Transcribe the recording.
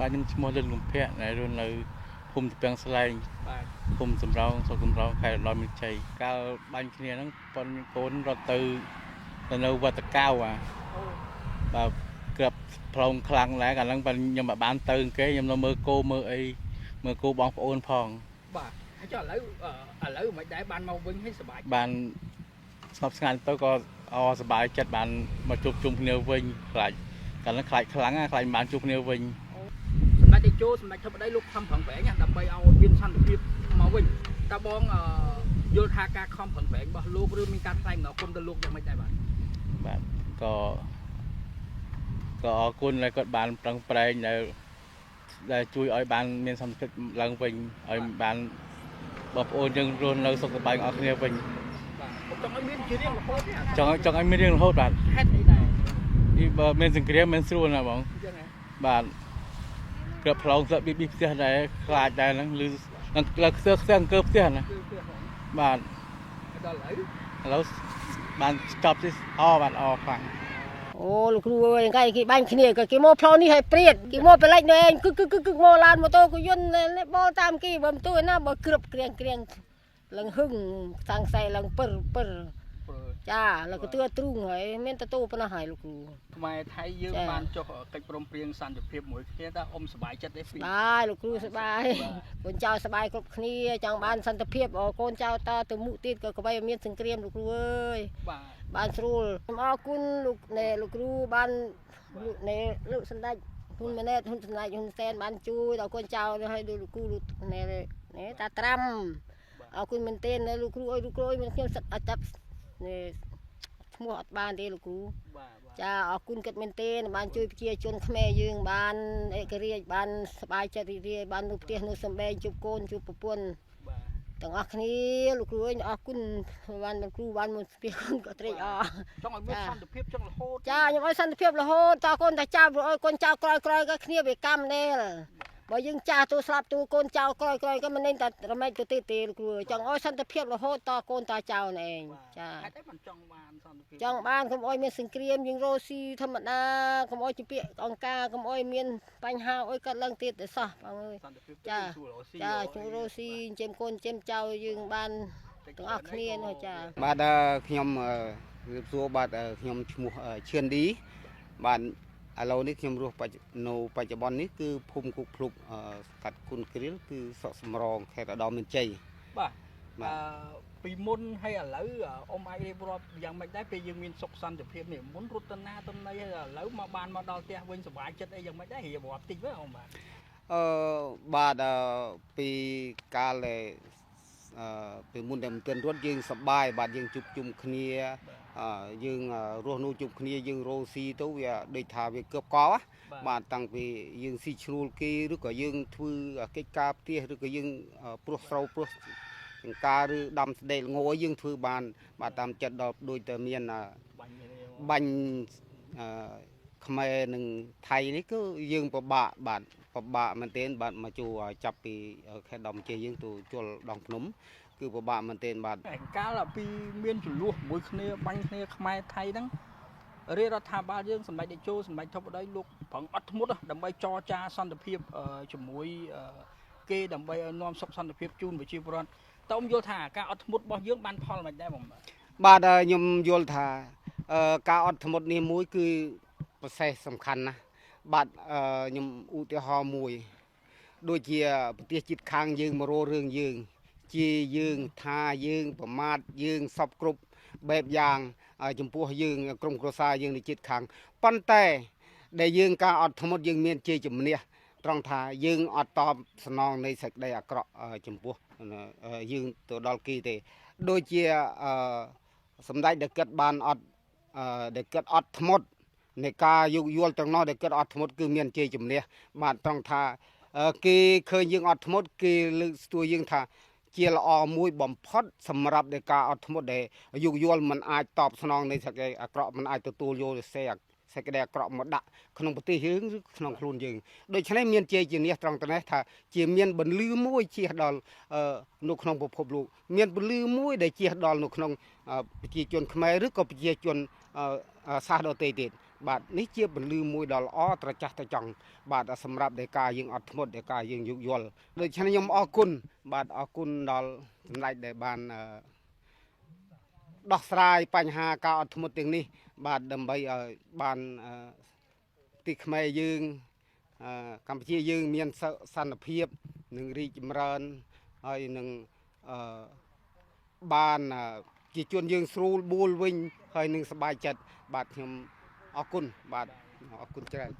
បាទខ្ញុំឈ្មោះលិនលំភៈដែលរស់នៅភូមិទំពាំងស្លែងបាទភូមិសំរោងស្រុកសំរោងខេត្តឧត្តរមានជ័យកាលបាញ់គ្នាហ្នឹងប៉ុនកូនរត់ទៅនៅវត្តកៅបាទក្របផ្លូវខ្លាំងដែរកាលហ្នឹងខ្ញុំមិនបានទៅគេខ្ញុំនៅមើលគោមើលអីមើលគោបងប្អូនផងបាទហើយចុះឥឡូវមិនដែរបានមកវិញឲ្យសុបាយបានស្ងប់ស្ងាត់ទៅក៏សុបាយចិត្តបានមកជួបជុំគ្នាវិញខ្លាចកាលហ្នឹងខ្លាចខ្លាំងខ្លាចមិនបានជួបគ្នាវិញសម្ដេចតេជោសម្ដេចធិបតីលោកខំប្រឹងប្រែងដើម្បីឲ្យមានសន្តិភាពមកវិញតើបងយល់ថាការខំប្រឹងប្រែងរបស់លោកឬមានការថ្លែងអំណរគុណទៅលោកយ៉ាងម៉េចដែរបាទក៏អរគុណដែលគាត់បានប្រឹងប្រែងដែលជួយឲ្យបានមានសន្តិភាពឡើងវិញឲ្យបានបងប្អូនយើងរស់នៅសុខសប្បាយអស់គ្នាវិញបាទចង់ឲ្យមានជារៀងរហូតទេចង់ឲ្យមានរៀងរហូតបាទហេតុអីដែរបើមានសង្គ្រាមមិនស្រួលណាបងអញ្ចឹងហ៎បាទក្របផ្លូវស្លឹកប៊ីផ្ទះដែរខ្លាចដែរហ្នឹងឬនឹងខ្ទើអង្គើផ្ទះណាបាទដល់ឥឡូវបានស្ទប់នេះបាទអខ្លាំងអូលោកគ្រូអើយថ្ងៃគេបាញ់គ្នាក៏គេមកផ្លូវនេះឲ្យព្រាតគេមកបលិចនៅឯងគឺមកឡានម៉ូតូក៏យន្តបលតាមគេបើមិនទួយណាបើគ្របក្រៀងឡើងហឹងតាំងខ្សែឡើងពឹរចាแล้วក៏ទឿទ្រូងហើយមានតតូប៉ុណ្ណោះហើយលោកគ្រូខ្មែរថៃយើងបានចុះកិច្ចព្រមព្រៀងសន្តិភាពមួយគ្នាតើអ៊ំសប្បាយចិត្តទេបាទលោកគ្រូសប្បាយកូនចៅសប្បាយគ្រប់គ្នាចង់បានសន្តិភាពកូនចៅតទៅមុខទៀតក៏ក្បីមានសង្គ្រាមលោកគ្រូអើយបានស្រួលខ្ញុំអរគុណលោកគ្រូបានលោកសម្ដេចហ៊ុនម៉ាណែតហ៊ុនសម្ដេចហ៊ុនសែនបានជួយដល់កូនចៅឲ្យលោកគ្រូតាត្រាំអរគុណមែនទែនលោកគ្រូអើយលោកគ្រូអើយមានខ្ញុំសិតអត់ចាប់ឈ្មោះអត់បានទេលោកគ្រូចាអរគុណគាត់មែនទែនបានជួយប្រជាជនខ្មែរយើងបានឯករាជ្យបានសប្បាយចិត្តរីករាយបាននៅផ្ទះនៅសំបែងជួបកូនជួបប្រពន្ធទាំងអស់គ្នាលោកគ្រូអើយអរគុណបានលោកគ្រូបានមកស្ពះកូនក៏ត្រេកអរចង់ឲ្យមានសន្តិភាពចង់រហូតចាខ្ញុំឲ្យសន្តិភាពរហូតតកូនតាចៅអើយកូនចៅក្រោយក៏គ្នាវាកម្មនេះបើយើងចាស់ទូស្លាប់ទូកូនចៅក្រោយក៏មិនnênតែរមែកទៅទេលោកគ្រូចង់ឲ្យសន្តិភាពរហូតតកូនតាចៅនេះឯងចាហេតុអីមិនចង់បានសន្តិភាពចង់បានកុំឲ្យមានសង្គ្រាមយើងរស់ស៊ីធម្មតាកុំឲ្យជាពាក្យអង្គការកុំឲ្យមានបញ្ហាអុយកាត់ឡើងទៀតទេសោះបងអើយចាជួយរស់ស៊ីចិញ្ចឹមកូនចិញ្ចឹមចៅយើងបានទាំងអស់គ្នានោះចាបាទខ្ញុំរៀបសួរបាទខ្ញុំឈ្មោះឈឿនឌីបាទឥឡូវនេះខ្ញុំរស់នៅបច្ចុប្បន្ននេះគឺភូមិគុកភ្លុកស្កាត់គុនគ្រៀលគឺស្រុកសំរងខេត្តឧត្តរមានជ័យបាទពីមុនហើយឥឡូវអ៊ំអាចរៀបរាប់យ៉ាងម៉េចដែរពេលយើងមានសុខសន្តិភាពនេះមុនរត់ទៅណាទៅណីហើយឥឡូវមកបានមកដល់ផ្ទះវិញសុបាយចិត្តអីយ៉ាងម៉េចដែររៀបរាប់តិចមើលអ៊ំបាទបាទពីកាលពីមុនតែមិនទាន់រត់យើងសប្បាយបាទយើងជួបជុំគ្នាយើងរស់នៅជួបគ្នាយើងរស់ស៊ីទៅវាដូចថាវាគប់កបាទតាំងពីយើងស៊ីឈ្នួលគេឬក៏យើងធ្វើកិច្ចការផ្ទះឬក៏យើងព្រោះស្រូវព្រោះចង្ការឬដាំស្ដេកល្ងយើងធ្វើបានបាទតាមចិត្តដល់ដូចតែមានបាញ់ខ្មែរនិងថៃនេះគឺយើងពិបាកបាទពិបាកមែនទែនបាទមកជួចាប់ពីខេត្តដំជ័យយើងទៅជលដងភ្នំគឺពិបាកមែនទែនបាទកាលពីមានចំនួនមួយគ្នាបាញ់គ្នាខ្មែរថៃហ្នឹងរាជរដ្ឋាភិបាលយើងសម្ដេចតេជោសម្ដេចធិបតីលោកប្រឹងអត់ធ្មត់ដើម្បីចរចាសន្តិភាពជាមួយគេដើម្បីឲ្យនាំសុខសន្តិភាពជូនប្រជាពលរដ្ឋតើយល់ថាការអត់ធ្មត់របស់យើងបានផលមិនដែរបងបាទខ្ញុំយល់ថាការអត់ធ្មត់នេះមួយគឺប្រសេសសំខាន់ណាស់បាទខ្ញុំឧទាហរណ៍មួយដូចជាប្រទេសជិតខាងយើងមករករឿងយើងជាយើងថាយើងប្រមាថយើងសពគ្រប់បែបយ៉ាងចំពោះយើងក្រុមគ្រួសារយើងនៅជិតខាងប៉ុន្តែដែលយើងការអត់ធ្មត់យើងមានជ័យជំនះត្រង់ថាយើងអត់តបស្នងនៃសេចក្តីអាក្រក់ចំពោះយើងទៅដល់គេទេដូចជាសម្ដេចដែលគិតបានអត់ដែលគិតអត់ធ្មត់នៃការយោគយល់ទាំងនោះដែលគិតអត់ធ្មត់គឺមានជ័យជំនះបាទត្រង់ថាគេឃើញយើងអត់ធ្មត់គេលើកស្ទួយយើងថាជាល្អមួយបំផុតសម្រាប់នៃការអត់ធ្មត់ដែលយោគយល់មិនអាចតបស្នងនៃសេចក្តីអាក្រក់មិនអាចទទួលយកសេចក្តីអាក្រក់មកដាក់ក្នុងប្រទេសយើងឬក្នុងខ្លួនយើងដូច្នេះមានជ័យជំនះត្រង់តែថាជាមានបន្លឺមួយជះដល់នៅក្នុងពិភពលោកមានបន្លឺមួយដែលជះដល់នៅក្នុងប្រជាជនខ្មែរឬក៏ប្រជាជនសាសដទៃទៀត បាទនេះជាពលឺមួយដ៏ល្អត្រចះត្រចង់បាទសម្រាប់ដែលការយើងអត់ធ្មត់ដែលការយើងយោគយល់ដូច្នេះខ្ញុំអរគុណបាទអរគុណដល់សម្ដេចដែលបានដោះស្រាយបញ្ហាការអត់ធ្មត់ទាំងនេះបាទដើម្បីឲ្យបានទីខ្មែរយើងកម្ពុជាយើងមានសន្តិភាពនិងរីកចម្រើនហើយនឹងបានជាជនយើងស្រួលបួលវិញហើយនឹងសប្បាយចិត្តបាទខ្ញុំអរគុណបាទអរគុណច្រើន